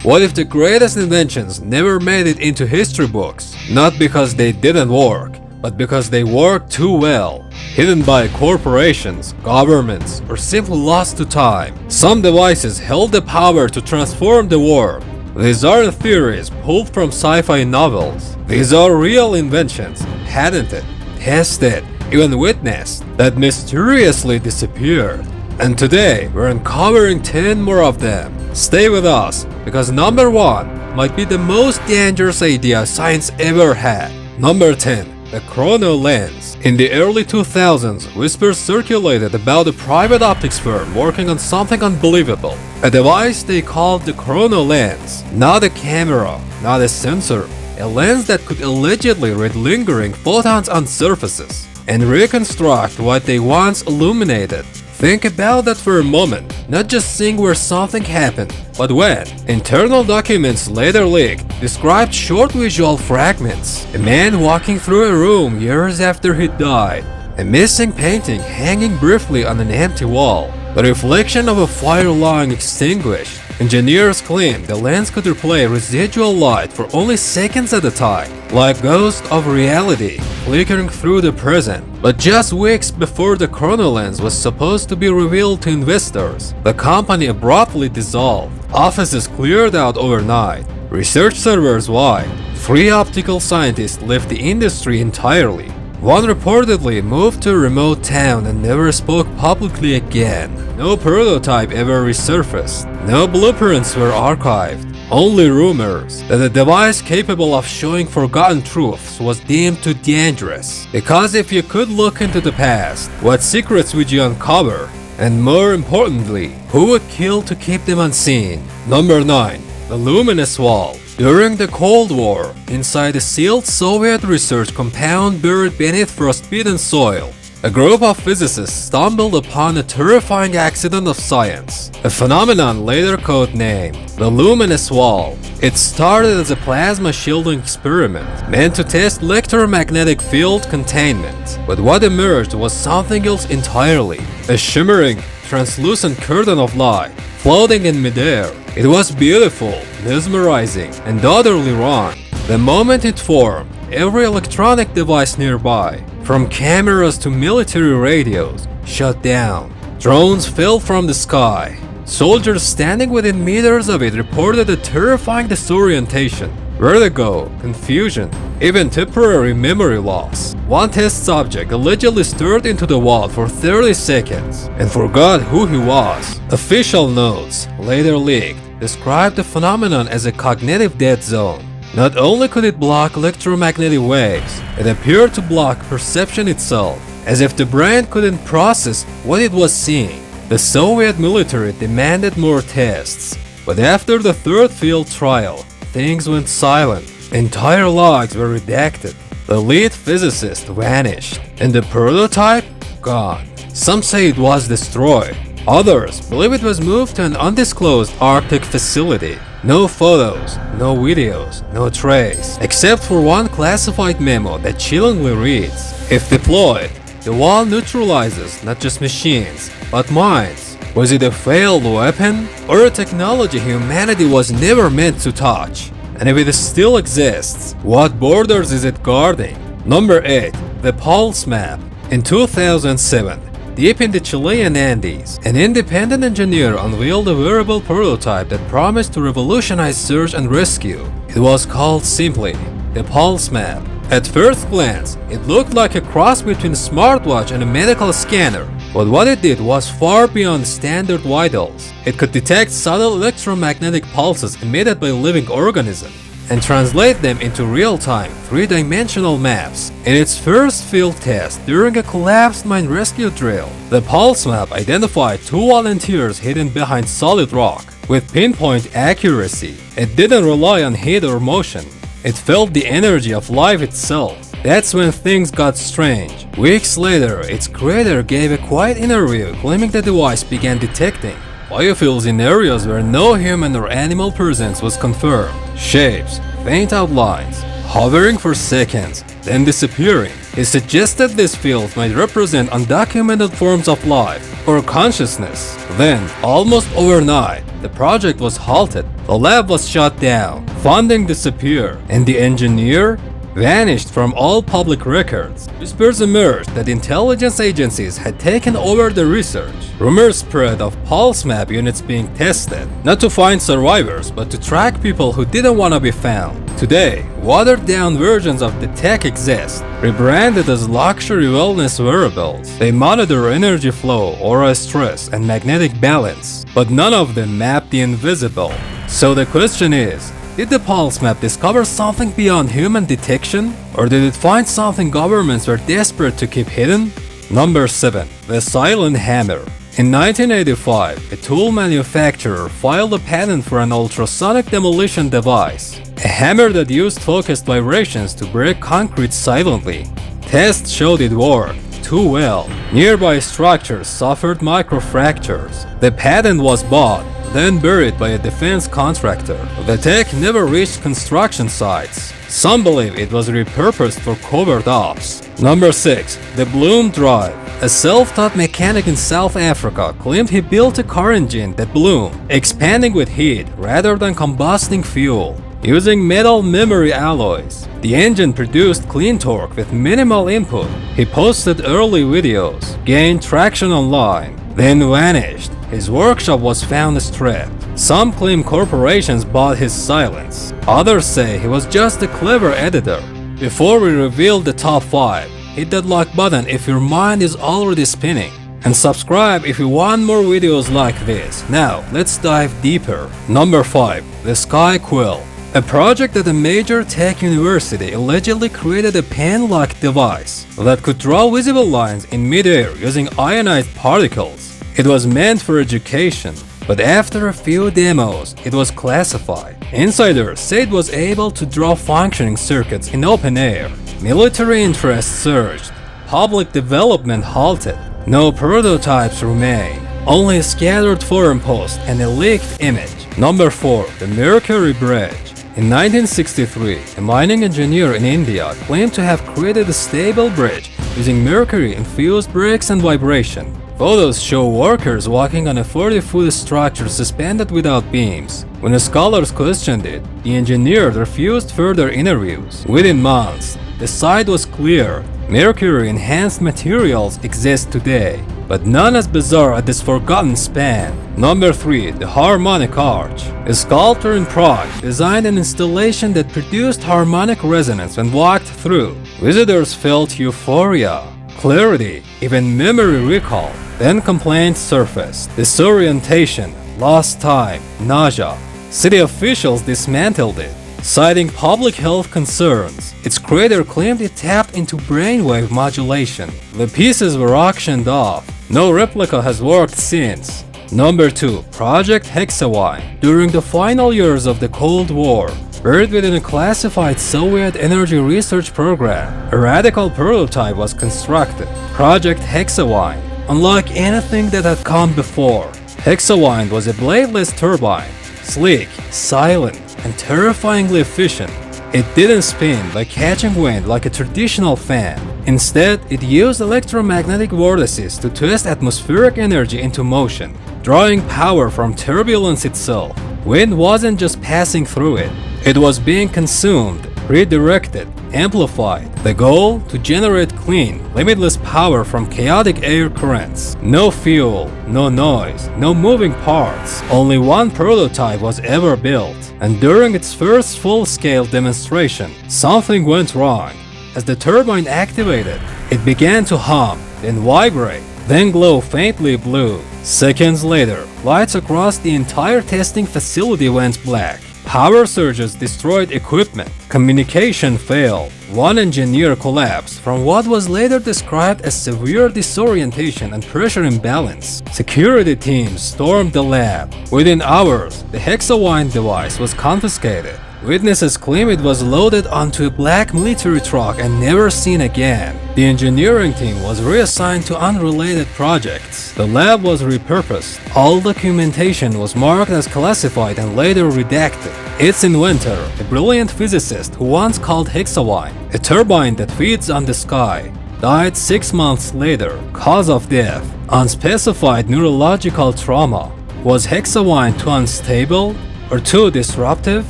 What if the greatest inventions never made it into history books? Not because they didn't work, but because they worked too well. Hidden by corporations, governments, or simply lost to time, some devices held the power to transform the world. These aren't theories pulled from sci-fi novels. These are real inventions, patented, tested, even witnessed, that mysteriously disappeared. And today, we're uncovering 10 more of them. Stay with us, because number 1 might be the most dangerous idea science ever had. Number 10. The chrono lens. In the early 2000s, whispers circulated about a private optics firm working on something unbelievable. A device they called the chrono lens. Not a camera, not a sensor. A lens that could allegedly read lingering photons on surfaces and reconstruct what they once illuminated. Think about that for a moment, not just seeing where something happened, but when. Internal documents later leaked described short visual fragments. A man walking through a room years after he died. A missing painting hanging briefly on an empty wall. The reflection of a fire lying extinguished. Engineers claim the lens could replay residual light for only seconds at a time, like ghosts of reality flickering through the present. But just weeks before the chrono lens was supposed to be revealed to investors, the company abruptly dissolved. Offices cleared out overnight, research servers wiped. 3 optical scientists left the industry entirely. One reportedly moved to a remote town and never spoke publicly again. No prototype ever resurfaced. No blueprints were archived. Only rumors that a device capable of showing forgotten truths was deemed too dangerous. Because if you could look into the past, what secrets would you uncover? And more importantly, who would kill to keep them unseen? Number 9. The luminous wall. During the Cold War, inside a sealed Soviet research compound buried beneath frostbitten soil, a group of physicists stumbled upon a terrifying accident of science, a phenomenon later codenamed the luminous wall. It started as a plasma shielding experiment meant to test electromagnetic field containment, but what emerged was something else entirely, a shimmering, translucent curtain of light floating in midair. It was beautiful, mesmerizing, and utterly wrong. The moment it formed, every electronic device nearby, from cameras to military radios, shut down. Drones fell from the sky. Soldiers standing within meters of it reported a terrifying disorientation, vertigo, confusion, even temporary memory loss. One test subject allegedly stared into the wall for 30 seconds and forgot who he was. Official notes, later leaked, described the phenomenon as a cognitive dead zone. Not only could it block electromagnetic waves, it appeared to block perception itself, as if the brain couldn't process what it was seeing. The Soviet military demanded more tests, but after the third field trial, things went silent. Entire logs were redacted. The lead physicist vanished, and the prototype gone. Some say it was destroyed. Others believe it was moved to an undisclosed Arctic facility. No photos, no videos, no trace, except for one classified memo that chillingly reads, "If deployed, the wall neutralizes not just machines, but minds." Was it a failed weapon, or a technology humanity was never meant to touch? And if it still exists, what borders is it guarding? Number 8. The Pulse Map. In 2007, deep in the Chilean Andes, an independent engineer unveiled a wearable prototype that promised to revolutionize search and rescue. It was called simply the Pulse Map. At first glance, it looked like a cross between a smartwatch and a medical scanner. But what it did was far beyond standard vitals. It could detect subtle electromagnetic pulses emitted by living organisms and translate them into real-time, 3-dimensional maps. In its first field test during a collapsed mine rescue drill, the Pulse Map identified 2 volunteers hidden behind solid rock. With pinpoint accuracy, it didn't rely on heat or motion. It felt the energy of life itself. That's when things got strange. Weeks later, its creator gave a quiet interview claiming the device began detecting biofields in areas where no human or animal presence was confirmed. Shapes, faint outlines, hovering for seconds, then disappearing. He suggested these fields might represent undocumented forms of life or consciousness. Then, almost overnight, the project was halted, the lab was shut down, funding disappeared, and the engineer vanished from all public records. Whispers emerged that intelligence agencies had taken over the research. Rumors spread of pulse map units being tested, not to find survivors, but to track people who didn't want to be found. Today, watered-down versions of the tech exist, rebranded as luxury wellness wearables. They monitor energy flow, aura stress, and magnetic balance, but none of them map the invisible. So the question is, did the pulse map discover something beyond human detection? Or did it find something governments were desperate to keep hidden? Number 7. The Silent Hammer. In 1985, a tool manufacturer filed a patent for an ultrasonic demolition device, a hammer that used focused vibrations to break concrete silently. Tests showed it worked too well. Nearby structures suffered microfractures. The patent was bought, then buried by a defense contractor. The tech never reached construction sites. Some believe it was repurposed for covert ops. Number 6. The Bloom Drive. A self-taught mechanic in South Africa claimed he built a car engine that bloomed, expanding with heat rather than combusting fuel. Using metal memory alloys, the engine produced clean torque with minimal input. He posted early videos, gained traction online, then vanished. His workshop was found stripped. Some claim corporations bought his silence. Others say he was just a clever editor. Before we reveal the top 5, hit that like button if your mind is already spinning. And subscribe if you want more videos like this. Now, let's dive deeper. Number 5. The Sky Quill. A project at a major tech university allegedly created a pen-like device that could draw visible lines in midair using ionized particles. It was meant for education, but after a few demos, it was classified. Insiders say it was able to draw functioning circuits in open air. Military interest surged. Public development halted. No prototypes remain. Only a scattered forum post and a leaked image. Number 4. The Mercury Bridge. In 1963, a mining engineer in India claimed to have created a stable bridge using mercury-infused bricks and vibration. Photos show workers walking on a 40-foot structure suspended without beams. When the scholars questioned it, the engineer refused further interviews. Within months, the site was cleared. Mercury-enhanced materials exist today, but none as bizarre as this forgotten span. Number 3. The Harmonic Arch. A sculptor in Prague designed an installation that produced harmonic resonance when walked through. Visitors felt euphoria, clarity, even memory recall. Then complaints surfaced: disorientation, lost time, nausea. City officials dismantled it, citing public health concerns. Its creator claimed it tapped into brainwave modulation. The pieces were auctioned off. No replica has worked since. Number 2. Project Hexawine. During the final years of the Cold War, buried within a classified Soviet energy research program, a radical prototype was constructed. Project Hexawine. Unlike anything that had come before, Hexawine was a bladeless turbine, sleek, silent, and terrifyingly efficient. It didn't spin by catching wind like a traditional fan. Instead, it used electromagnetic vortices to twist atmospheric energy into motion, drawing power from turbulence itself. Wind wasn't just passing through it, it was being consumed, redirected, amplified. The goal? To generate clean, limitless power from chaotic air currents. No fuel, no noise, no moving parts. Only one prototype was ever built, and during its first full-scale demonstration, something went wrong. As the turbine activated, it began to hum, then vibrate, then glow faintly blue. Seconds later, lights across the entire testing facility went black. Power surges destroyed equipment. Communication failed. One engineer collapsed from what was later described as severe disorientation and pressure imbalance. Security teams stormed the lab. Within hours, the Hexawine device was confiscated. Witnesses claim it was loaded onto a black military truck and never seen again. The engineering team was reassigned to unrelated projects. The lab was repurposed. All documentation was marked as classified and later redacted. Its inventor, a brilliant physicist who once called Hexawine, a turbine that feeds on the sky, died 6 months later. Cause of death: unspecified neurological trauma. Was Hexawine too unstable? Or too disruptive?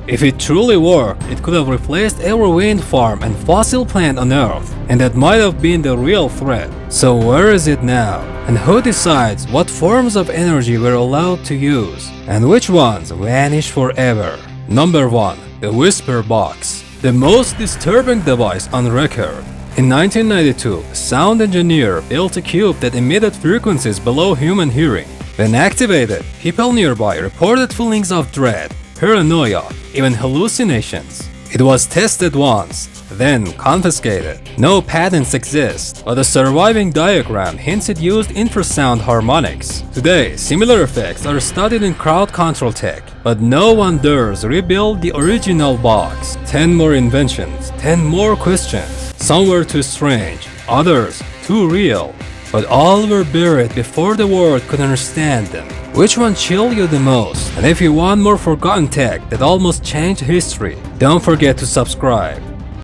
If it truly worked, it could have replaced every wind farm and fossil plant on Earth, and that might have been the real threat. So where is it now? And who decides what forms of energy we're allowed to use, and which ones vanish forever? Number 1. The Whisper Box. The most disturbing device on record. In 1992, a sound engineer built a cube that emitted frequencies below human hearing. When activated, people nearby reported feelings of dread, paranoia, even hallucinations. It was tested once, then confiscated. No patents exist, but the surviving diagram hints it used infrasound harmonics. Today, similar effects are studied in crowd control tech, but no one dares rebuild the original box. 10 more inventions, 10 more questions. Some were too strange, others too real, but all were buried before the world could understand them. Which one chilled you the most? And if you want more forgotten tech that almost changed history, don't forget to subscribe.